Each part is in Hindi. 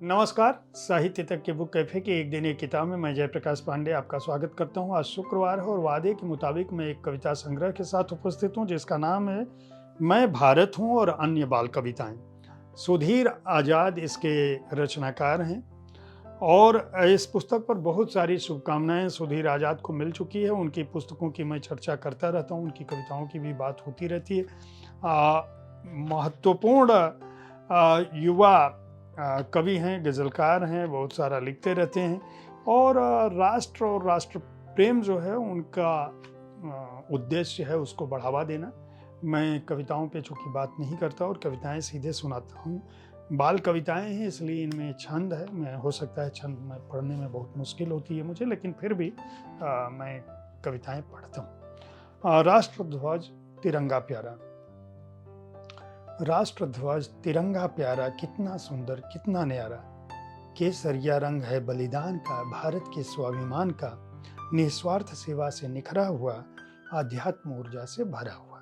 नमस्कार। साहित्य तक के बुक कैफे की एक दिन एक किताब में मैं जयप्रकाश पांडे आपका स्वागत करता हूं। आज शुक्रवार है और वादे के मुताबिक मैं एक कविता संग्रह के साथ उपस्थित हूं जिसका नाम है मैं भारत हूं और अन्य बाल कविताएं। सुधीर आजाद इसके रचनाकार हैं और इस पुस्तक पर बहुत सारी शुभकामनाएं सुधीर आजाद को मिल चुकी है। उनकी पुस्तकों की मैं चर्चा करता रहता हूं, उनकी कविताओं की भी बात होती रहती है। महत्वपूर्ण युवा कवि हैं, गज़लकार हैं, बहुत सारा लिखते रहते हैं और राष्ट्र और राष्ट्र प्रेम जो है उनका उद्देश्य है उसको बढ़ावा देना। मैं कविताओं पे चूँकि बात नहीं करता और कविताएं सीधे सुनाता हूँ। बाल कविताएं हैं इसलिए इनमें छंद है। मैं हो सकता है छंद में पढ़ने में बहुत मुश्किल होती है मुझे, लेकिन फिर भी मैं कविताएं पढ़ता हूँ। राष्ट्रध्वज तिरंगा प्यारा। राष्ट्रध्वज तिरंगा प्यारा, कितना सुंदर कितना न्यारा। केसरिया रंग है बलिदान का, भारत के स्वाभिमान का, निस्वार्थ सेवा से निखरा हुआ, आध्यात्म ऊर्जा से भरा हुआ।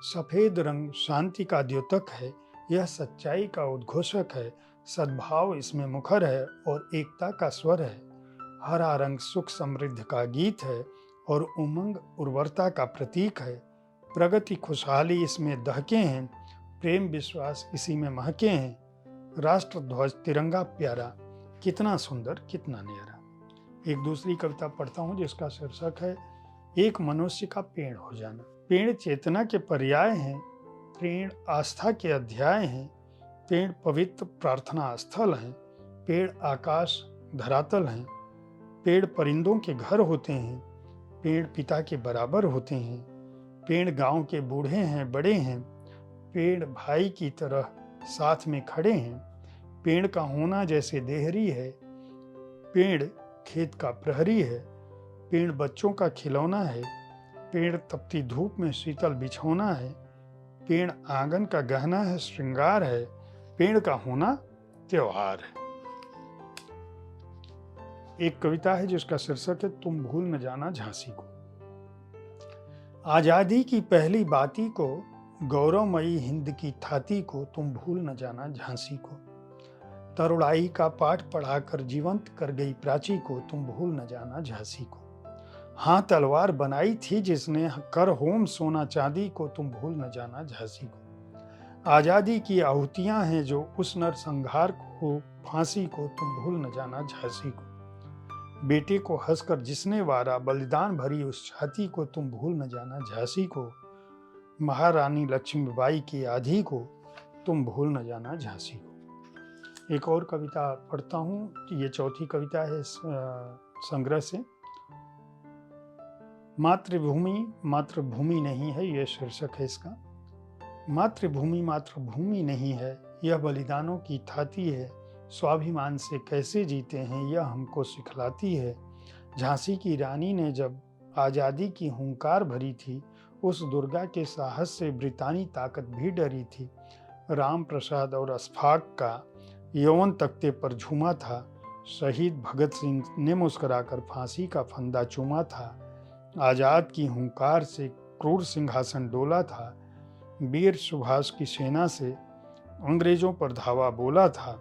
सफेद रंग शांति का द्योतक है, यह सच्चाई का उद्घोषक है, सद्भाव इसमें मुखर है और एकता का स्वर है। हरा रंग सुख समृद्धि का गीत है और उमंग उर्वरता का प्रतीक है। प्रगति खुशहाली इसमें दहके हैं, प्रेम विश्वास इसी में महके हैं। राष्ट्रध्वज तिरंगा प्यारा, कितना सुंदर कितना न्यारा। एक दूसरी कविता पढ़ता हूँ जिसका शीर्षक है एक मनुष्य का पेड़ हो जाना। पेड़ चेतना के पर्याय हैं, पेड़ आस्था के अध्याय हैं, पेड़ पवित्र प्रार्थना स्थल हैं, पेड़ आकाश धरातल हैं, पेड़ परिंदों के घर होते हैं, पेड़ पिता के बराबर होते हैं, पेड़ गांव के बूढ़े हैं बड़े हैं, पेड़ भाई की तरह साथ में खड़े हैं, पेड़ का होना जैसे देहरी है, पेड़ खेत का प्रहरी है, पेड़ बच्चों का खिलौना है, पेड़ तपती धूप में शीतल बिछौना है, पेड़ आंगन का गहना है श्रृंगार है, पेड़ का होना त्योहार है। एक कविता है जिसका शीर्षक है तुम भूल न जाना झांसी को। आजादी की पहली बाती को, गौरवमयी हिंद की थाती को, तुम भूल न जाना झांसी को। तरुणाई का पाठ पढ़ाकर जीवंत कर गई प्राची को, तुम भूल न जाना झांसी को। हाँ तलवार बनाई थी जिसने, कर होम सोना चांदी को, तुम भूल न जाना झांसी को। आजादी की आहुतियां हैं जो उस नरसंहार को, फांसी को, तुम भूल न जाना झांसी को। बेटे को हंसकर जिसने वारा, बलिदान भरी उस छाती को, तुम भूल न जाना झांसी को। महारानी लक्ष्मीबाई की आधी को, तुम भूल न जाना झांसी को। एक और कविता पढ़ता हूँ, ये चौथी कविता है इस संग्रह से। मातृभूमि मातृभूमि नहीं है, यह शीर्षक है इसका। मातृभूमि मातृभूमि नहीं है, यह बलिदानों की थाती है। स्वाभिमान से कैसे जीते हैं यह हमको सिखलाती है। झांसी की रानी ने जब आज़ादी की हुंकार भरी थी, उस दुर्गा के साहस से ब्रितानी ताकत भी डरी थी। राम प्रसाद और अशफाक का यौवन तख्ते पर झूमा था। शहीद भगत सिंह ने मुस्कुराकर फांसी का फंदा चूमा था। आज़ाद की हुंकार से क्रूर सिंहासन डोला था। वीर सुभाष की सेना से अंग्रेजों पर धावा बोला था।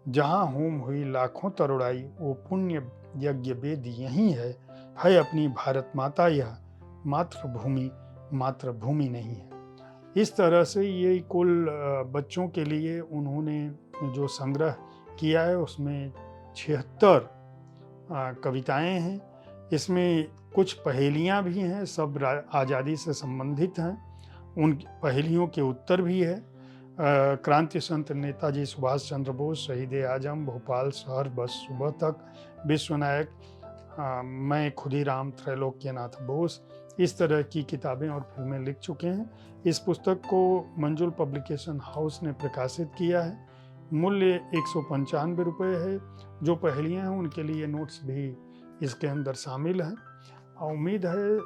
जहाँ होम हुई लाखों तरुणाई, वो पुण्य यज्ञ वेद यही है अपनी भारत माता यह, मातृभूमि मातृभूमि नहीं है। इस तरह से ये कुल बच्चों के लिए उन्होंने जो संग्रह किया है उसमें 76 कविताएं हैं। इसमें कुछ पहेलियां भी हैं, सब आज़ादी से संबंधित हैं। उन पहेलियों के उत्तर भी है। क्रांति संत नेताजी सुभाष चंद्र बोस, शहीद आजम, भोपाल शहर बस सुबह तक, विश्वनायक, मैं खुदीराम, त्रैलोक्यनाथ बोस, इस तरह की किताबें और फिल्में लिख चुके हैं। इस पुस्तक को मंजुल पब्लिकेशन हाउस ने प्रकाशित किया है। मूल्य 195 रुपये है। जो पहेलियाँ हैं उनके लिए नोट्स भी इसके अंदर शामिल हैं। उम्मीद है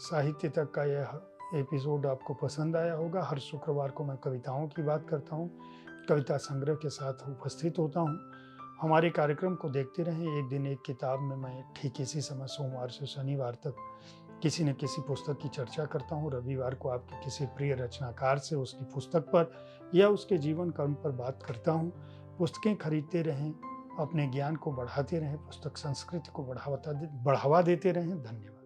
साहित्य तक का यह एपिसोड आपको पसंद आया होगा। हर शुक्रवार को मैं कविताओं की बात करता हूँ, कविता संग्रह के साथ उपस्थित होता हूँ। हमारे कार्यक्रम को देखते रहें। एक दिन एक किताब में मैं ठीक इसी समय सोमवार से शनिवार तक किसी न किसी पुस्तक की चर्चा करता हूँ। रविवार को आपके किसी प्रिय रचनाकार से उसकी पुस्तक पर या उसके जीवन कर्म पर बात करता हूँ। पुस्तकें खरीदते रहें, अपने ज्ञान को बढ़ाते रहें, पुस्तक संस्कृति को बढ़ावा देते रहें। धन्यवाद।